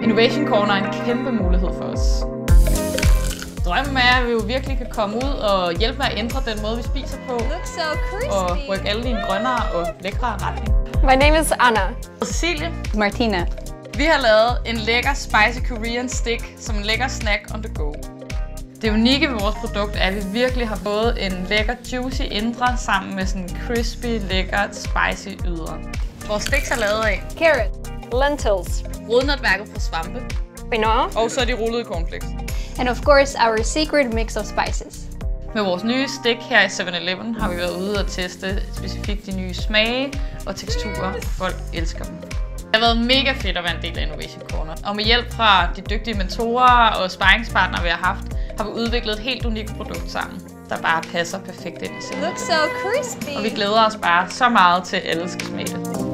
Innovation Corner er en kæmpe mulighed for os. Drømmen er, at vi jo virkelig kan komme ud og hjælpe med at ændre den måde, vi spiser på. Og rykke alle dine grønnere og lækre retning. My name is Anna. Cecilie. Martina. Vi har lavet en lækker spicy Korean stick som en lækker snack on the go. Det unikke ved vores produkt er, at vi virkelig har fået en lækker juicy indre sammen med sådan en crispy, lækkert spicy ydre. Vores sticks er lavet af Carrot. Lentils. rodnetværket fra svampe. Quinoa. Og så er de rullede cornflakes. And of course, our secret mix of spices. Med vores nye stik her i 7-Eleven har vi været ude og teste specifikt de nye smage og teksturer. Folk elsker dem. Det har været mega fedt at være en del af Innovation Corner. Og med hjælp fra de dygtige mentorer og sparringspartnere, vi har haft, har vi udviklet et helt unikt produkt sammen, der bare passer perfekt ind i 7-Eleven. Looks so crispy. Og vi glæder os bare så meget til at alle skal smage det.